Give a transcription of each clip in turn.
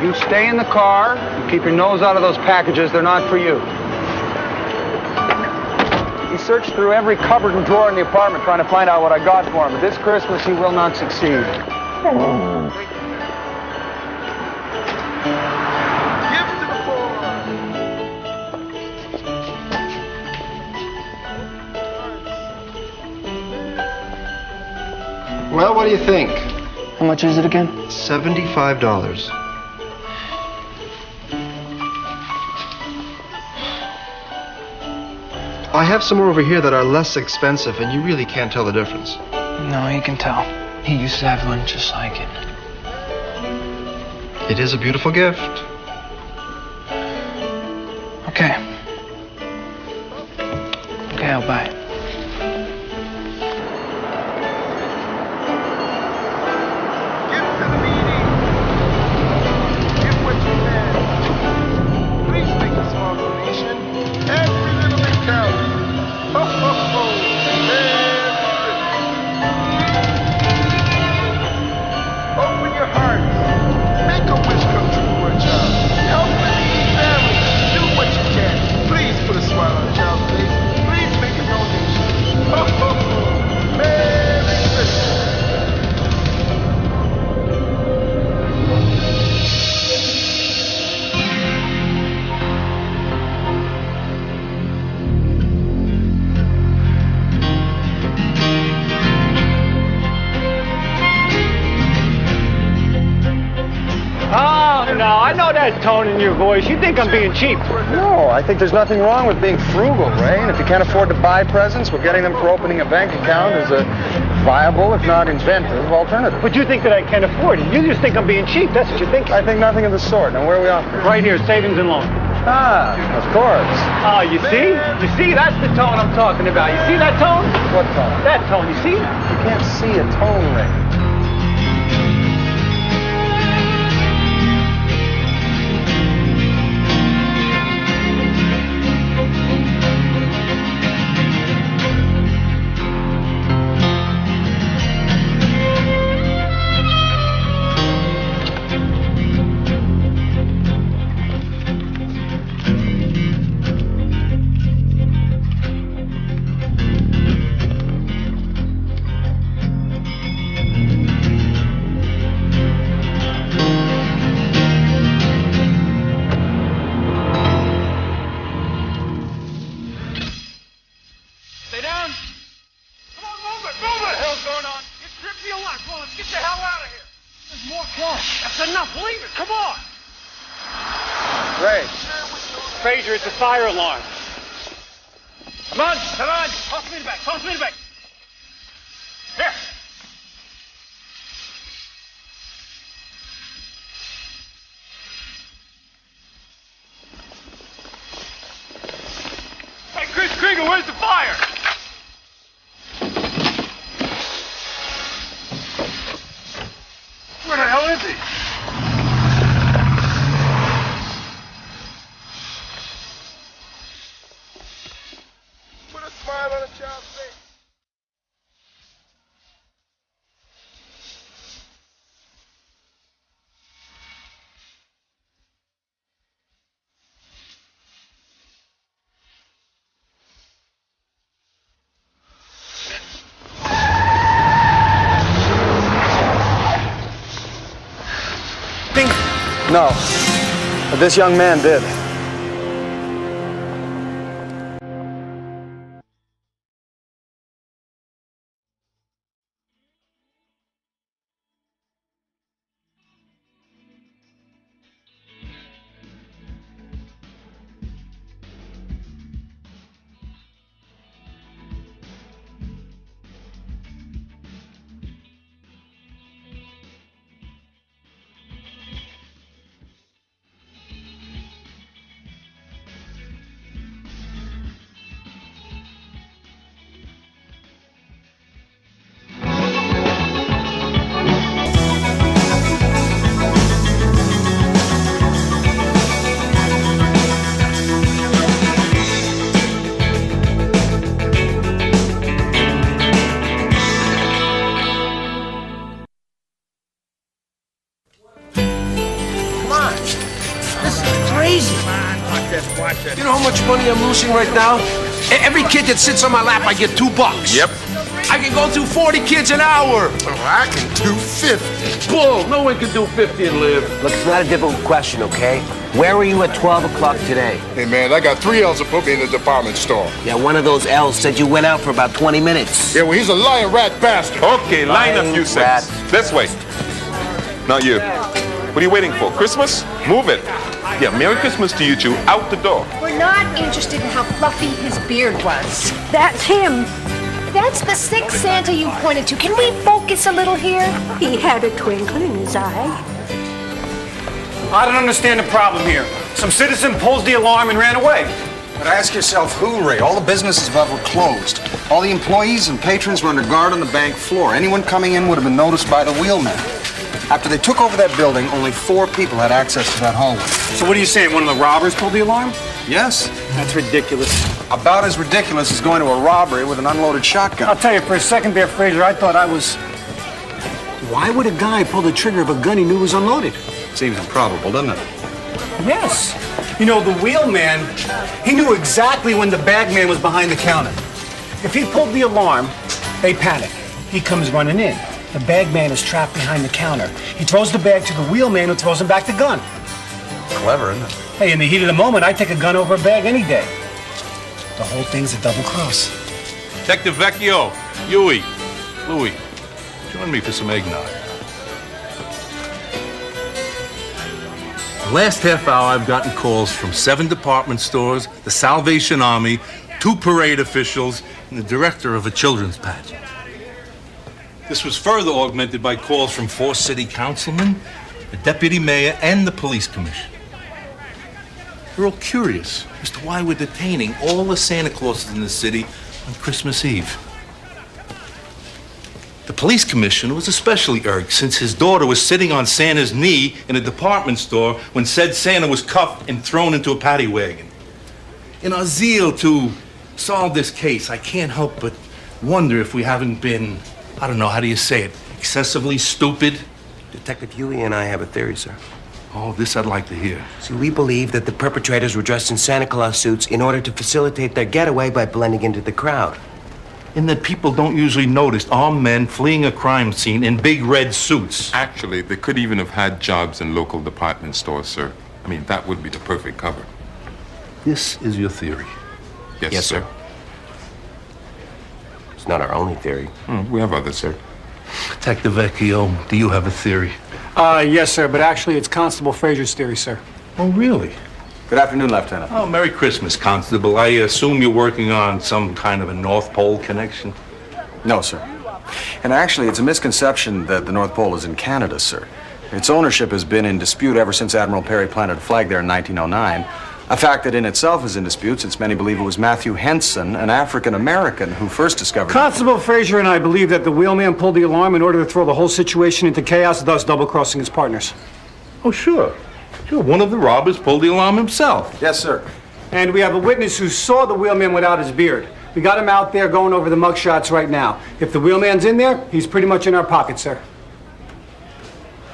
you stay in the car. You keep your nose out of those packages. They're not for you. He searched through every cupboard and drawer in the apartment trying to find out what I got for him. But this Christmas, he will not succeed. Well, what do you think? How much is it again? $75. I have some more over here that are less expensive, and you really can't tell the difference. No, he can tell. He used to have one just like it. It is a beautiful gift. Okay. Okay, I'll buy it. Tone in your voice. You think I'm being cheap. No, I think there's nothing wrong with being frugal, Ray. And if you can't afford to buy presents, well, getting them for opening a bank account is a viable, if not inventive, alternative. But you think that I can't afford it. You just think I'm being cheap. That's what you think. I think nothing of the sort. Now, where are we off to? Right here, savings and loan. Ah, of course. Oh, you see? You see? That's the tone I'm talking about. You see that tone? What tone? That tone. You see? You can't see a tone, Ray. It's a fire alarm. Come on, come on. Toss me the bag, toss me the bag. Here. Hey, Chris Krieger, where's the fire? Where the hell is he? No, but this young man did. crazy. You know how much money I'm losing right now? Every kid that sits on my lap, I get $2. Yep. I can go through 40 kids an hour. I can do 50. Bull, no one can do 50 and live. Look, it's not a difficult question, okay? Where were you at 12 o'clock today? Hey, man, I got 3 L's to put me in the department store. Yeah, one of those L's said you went out for about 20 minutes. Yeah, well, he's a lying rat bastard. Okay, line up, you six. This way. Not you. What are you waiting for? Christmas? Move it. Yeah, Merry Christmas to you two. Out the door. We're not interested in how fluffy his beard was. That's him. That's the sixth Santa you pointed to. Can we focus a little here? He had a twinkle in his eye. I don't understand the problem here. Some citizen pulls the alarm and ran away. But ask yourself who, Ray? All the businesses above were closed. All the employees and patrons were under guard on the bank floor. Anyone coming in would have been noticed by the wheelman. After they took over that building, only 4 people had access to that hallway. So what are you saying? One of the robbers pulled the alarm? Yes. That's ridiculous. About as ridiculous as going to a robbery with an unloaded shotgun. I'll tell you, for a second there, Fraser, I thought I was... Why would a guy pull the trigger of a gun he knew was unloaded? Seems improbable, doesn't it? Yes. You know, the wheelman, he knew exactly when the bagman was behind the counter. If he pulled the alarm, they panic. He comes running in. The bagman is trapped behind the counter. He throws the bag to the wheelman who throws him back the gun. Clever, isn't it? Hey, in the heat of the moment, I'd take a gun over a bag any day. The whole thing's a double cross. Detective Vecchio, Huey, Louie, join me for some eggnog. The last half hour, I've gotten calls from 7 department stores, the Salvation Army, 2 parade officials, and the director of a children's pageant. This was further augmented by calls from 4 city councilmen, the deputy mayor, and the police commission. They're all curious as to why we're detaining all the Santa Clauses in the city on Christmas Eve. The police commissioner was especially irked since his daughter was sitting on Santa's knee in a department store when said Santa was cuffed and thrown into a paddy wagon. In our zeal to solve this case, I can't help but wonder if we haven't been, I don't know, how do you say it, excessively stupid? Detective Huey and I have a theory, sir. Oh, this I'd like to hear. See, we believe that the perpetrators were dressed in Santa Claus suits in order to facilitate their getaway by blending into the crowd. In that people don't usually notice armed men fleeing a crime scene in big red suits. Actually, they could even have had jobs in local department stores, sir. I mean, that would be the perfect cover. This is your theory? Yes, sir. It's not our only theory. We have others, sir. Detective Vecchio, do you have a theory? Yes, sir, but actually it's Constable Fraser's theory, sir. Oh, really? Good afternoon, Lieutenant. Oh, Merry Christmas, Constable. I assume you're working on some kind of a North Pole connection? No, sir. And actually, it's a misconception that the North Pole is in Canada, sir. Its ownership has been in dispute ever since Admiral Perry planted a flag there in 1909. A fact that in itself is in dispute since many believe it was Matthew Henson, an African-American, who first discovered... Constable Fraser and I believe that the wheelman pulled the alarm in order to throw the whole situation into chaos, thus double-crossing his partners. Oh, sure. Sure, one of the robbers pulled the alarm himself. Yes, sir. And we have a witness who saw the wheelman without his beard. We got him out there going over the mugshots right now. If the wheelman's in there, he's pretty much in our pocket, sir.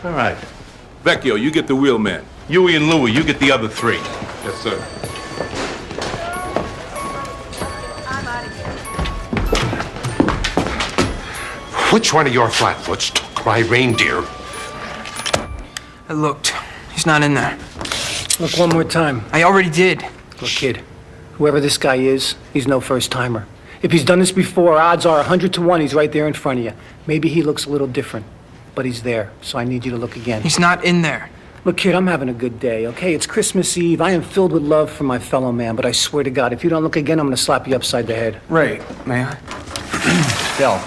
All right. Vecchio, you get the wheelman. Huey and Louie, you get the other 3. Yes, sir. Which one of your flatfoots took my reindeer? I looked. He's not in there. Look one more time. I already did. Look, kid, whoever this guy is, he's no first-timer. If he's done this before, odds are 100 to 1 he's right there in front of you. Maybe he looks a little different, but he's there, so I need you to look again. He's not in there. Look, kid, I'm having a good day, okay? It's Christmas Eve. I am filled with love for my fellow man, but I swear to God, if you don't look again, I'm going to slap you upside the head. Ray, may I? Del,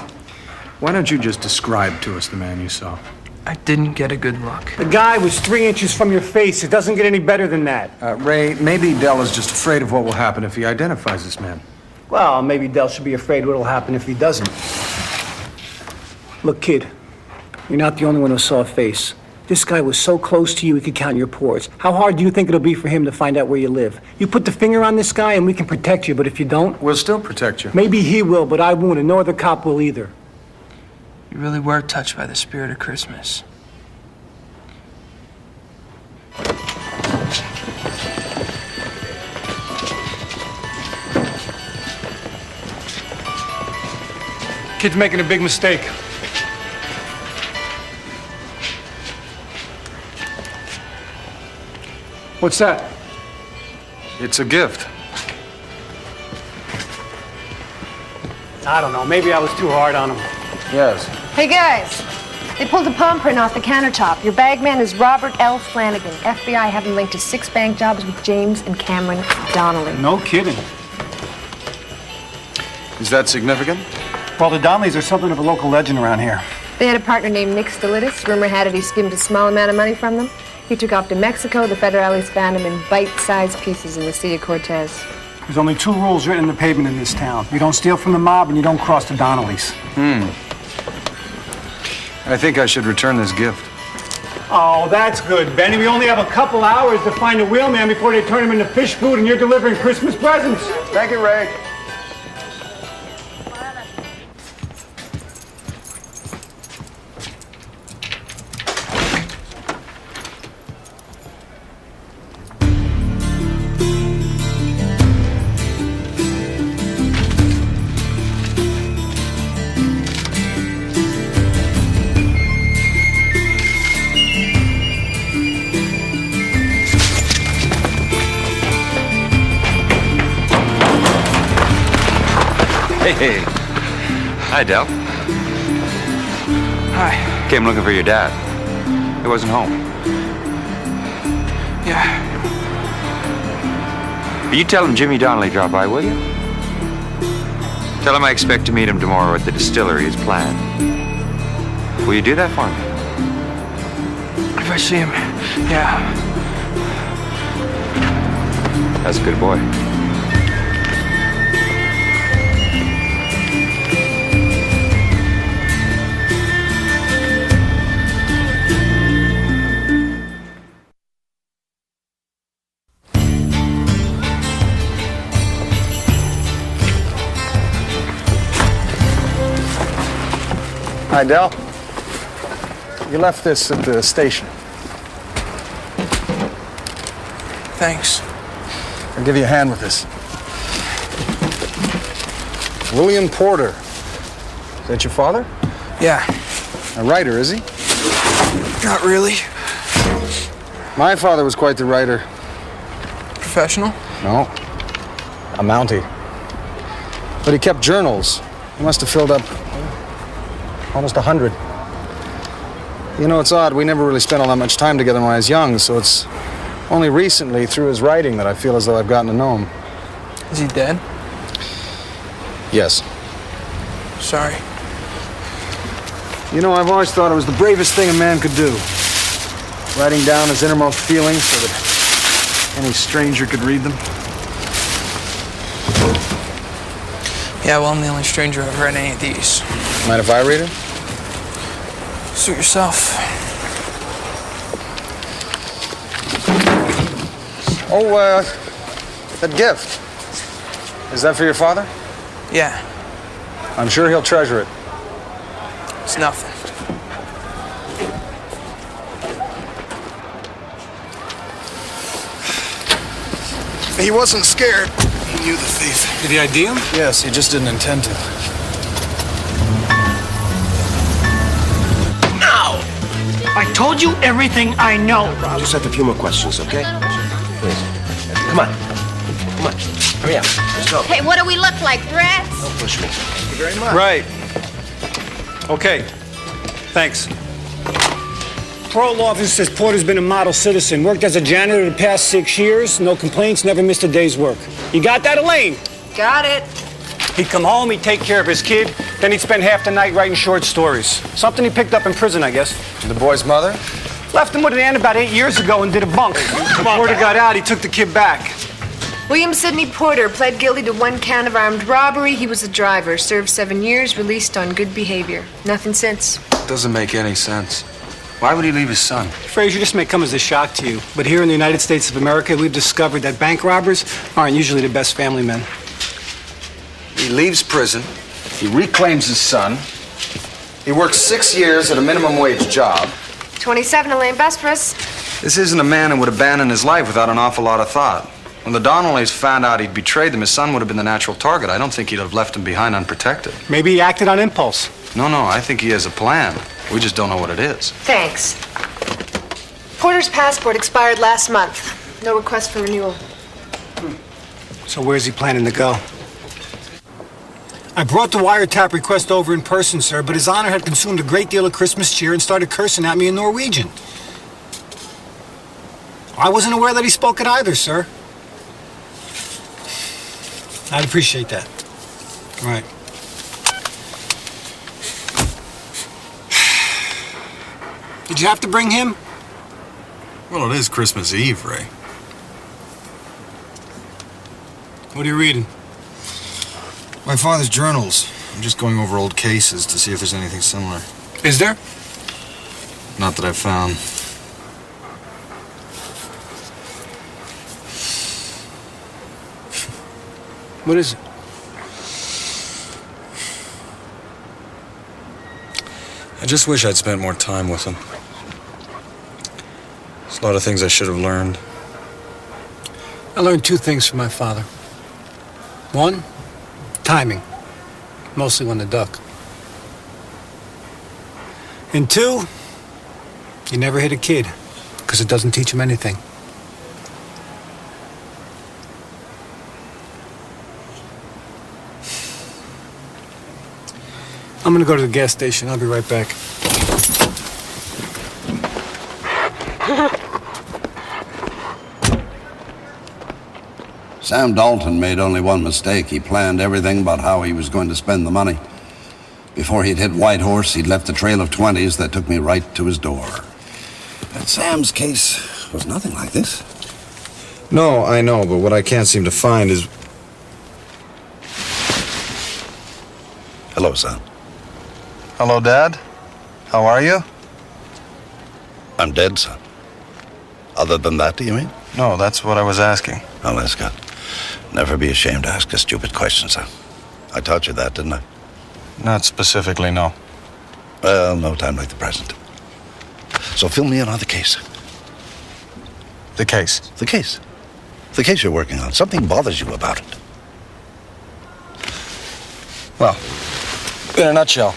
why don't you just describe to us the man you saw? I didn't get a good look. The guy was 3 inches from your face. It doesn't get any better than that. Ray, maybe Del is just afraid of what will happen if he identifies this man. Well, maybe Del should be afraid what'll happen if he doesn't. Look, kid, you're not the only one who saw a face. This guy was so close to you he could count your pores. How hard do you think it'll be for him to find out where you live? You put the finger on this guy and we can protect you, but if you don't... We'll still protect you. Maybe he will, but I won't, and no other cop will either. You really were touched by the spirit of Christmas. Kid's making a big mistake. What's that? It's a gift. I don't know. Maybe I was too hard on him. Yes. Hey, guys. They pulled a palm print off the countertop. Your bagman is Robert L. Flanagan. FBI have him linked to 6 bank jobs with James and Cameron Donnelly. No kidding. Is that significant? Well, the Donnellys are something of a local legend around here. They had a partner named Nick Stolitis. Rumor had it he skimmed a small amount of money from them. He took off to Mexico. The federales found him in bite-sized pieces in the Sea of Cortez. There's only 2 rules written in the pavement in this town. You don't steal from the mob and you don't cross the Donnellys. I think I should return this gift. Oh, that's good, Benny. We only have a couple hours to find a wheelman before they turn him into fish food and you're delivering Christmas presents. Thank you, Ray. Hey. Hi, Del. Hi. Came looking for your dad. He wasn't home. Yeah. You tell him Jimmy Donnelly dropped by, will you? Tell him I expect to meet him tomorrow at the distillery as planned. Will you do that for me? If I see him, yeah. That's a good boy. Hi, Del. You left this at the station. Thanks. I'll give you a hand with this. William Porter. Is that your father? Yeah. A writer, is he? Not really. My father was quite the writer. Professional? No. A Mountie. But he kept journals. He must have filled up almost 100. You know, it's odd. We never really spent all that much time together when I was young, so it's only recently, through his writing, that I feel as though I've gotten to know him. Is he dead? Yes. Sorry. You know, I've always thought it was the bravest thing a man could do. Writing down his innermost feelings so that any stranger could read them. Yeah, well, I'm the only stranger who ever read any of these. Mind if I read it? Suit yourself. Oh, that gift. Is that for your father? Yeah. I'm sure he'll treasure it. It's nothing. He wasn't scared. He knew the thief. Did he ID him? Yes, he just didn't intend to. I told you everything I know. Just have a few more questions, okay? Please. Come on. Come on. Hurry up. Let's go. Hey, what do we look like, rats? Don't push me. Thank you very much. Right. Okay. Thanks. Parole officer says Porter's been a model citizen. Worked as a janitor the past 6 years. No complaints, never missed a day's work. You got that, Elaine? Got it. He'd come home, he'd take care of his kid, then he'd spend half the night writing short stories. Something he picked up in prison, I guess. The boy's mother? Left him with an aunt about 8 years ago and did a bunk. Porter got out, he took the kid back. William Sidney Porter pled guilty to 1 count of armed robbery. He was a driver. Served 7 years, released on good behavior. Nothing since. Doesn't make any sense. Why would he leave his son? Frazier, this may come as a shock to you, but here in the United States of America, we've discovered that bank robbers aren't usually the best family men. He leaves prison. He reclaims his son. He works 6 years at a minimum wage job. 27, Elaine Vesperis. This isn't a man who would abandon his life without an awful lot of thought. When the Donnellys found out he'd betrayed them, his son would have been the natural target. I don't think he'd have left him behind unprotected. Maybe he acted on impulse. No, I think he has a plan. We just don't know what it is. Thanks. Porter's passport expired last month. No request for renewal. So where's he planning to go? I brought the wiretap request over in person, sir, but His Honor had consumed a great deal of Christmas cheer and started cursing at me in Norwegian. I wasn't aware that he spoke it either, sir. I'd appreciate that. Right. Did you have to bring him? Well, it is Christmas Eve, Ray. What are you reading? My father's journals. I'm just going over old cases to see if there's anything similar. Is there? Not that I've found. What is it? I just wish I'd spent more time with him. There's a lot of things I should have learned. I learned two things from my father. One, timing. Mostly when to duck. And two, you never hit a kid, because it doesn't teach him anything. I'm gonna go to the gas station. I'll be right back. Sam Dalton made only one mistake. He planned everything about how he was going to spend the money. Before he'd hit Whitehorse, he'd left a trail of 20s that took me right to his door. But Sam's case was nothing like this. No, I know, but what I can't seem to find is... Hello, son. Hello, Dad. How are you? I'm dead, son. Other than that, do you mean? No, that's what I was asking. Oh, Lescott, never be ashamed to ask a stupid question, son. I taught you that, didn't I? Not specifically, no. Well, no time like the present. So fill me in on the case. The case? The case. The case you're working on. Something bothers you about it. Well, in a nutshell,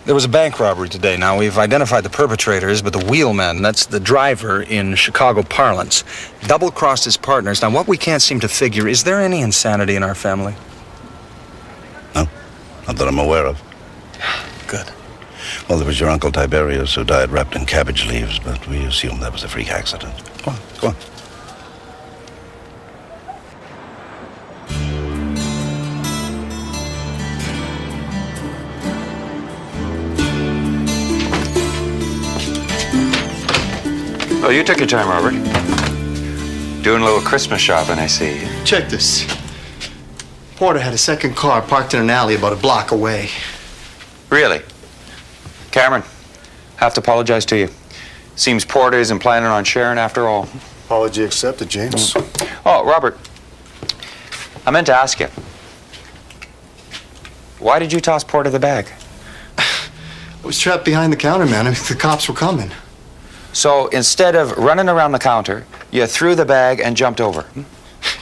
there was a bank robbery today. Now, we've identified the perpetrators, but the wheelman, that's the driver in Chicago parlance, double-crossed his partners. Now, what we can't seem to figure, is there any insanity in our family? No, not that I'm aware of. Good. Well, there was your Uncle Tiberius who died wrapped in cabbage leaves, but we assume that was a freak accident. Go on, go on. Oh, you took your time, Robert. Doing a little Christmas shopping, I see. Check this. Porter had a second car parked in an alley about a block away. Really? Cameron, have to apologize to you. Seems Porter isn't planning on sharing after all. Apology accepted, James. Oh, Robert, I meant to ask you. Why did you toss Porter the bag? I was trapped behind the counter, man. I mean, the cops were coming. So instead of running around the counter, you threw the bag and jumped over.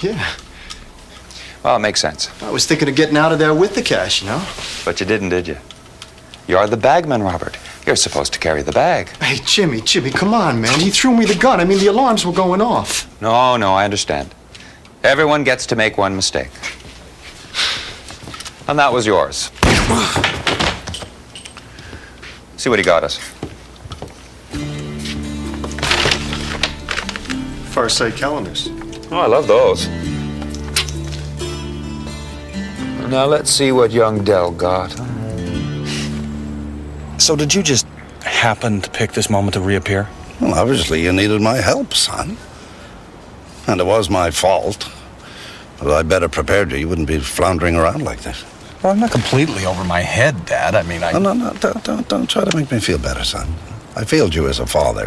Yeah. Well, it makes sense. I was thinking of getting out of there with the cash, you know? But you didn't, did you? You're the bagman, Robert. You're supposed to carry the bag. Hey, Jimmy, come on, man. He threw me the gun. I mean, the alarms were going off. No, I understand. Everyone gets to make one mistake. And that was yours. See what he got us. Far Sight calendars. Oh, I love those. Now let's see what young Dell got. So did you just happen to pick this moment to reappear? Well, obviously you needed my help, son. And it was my fault. But I better prepared you. You wouldn't be floundering around like this. Well, I'm not completely over my head, Dad. I mean, No, don't try to make me feel better, son. I failed you as a father.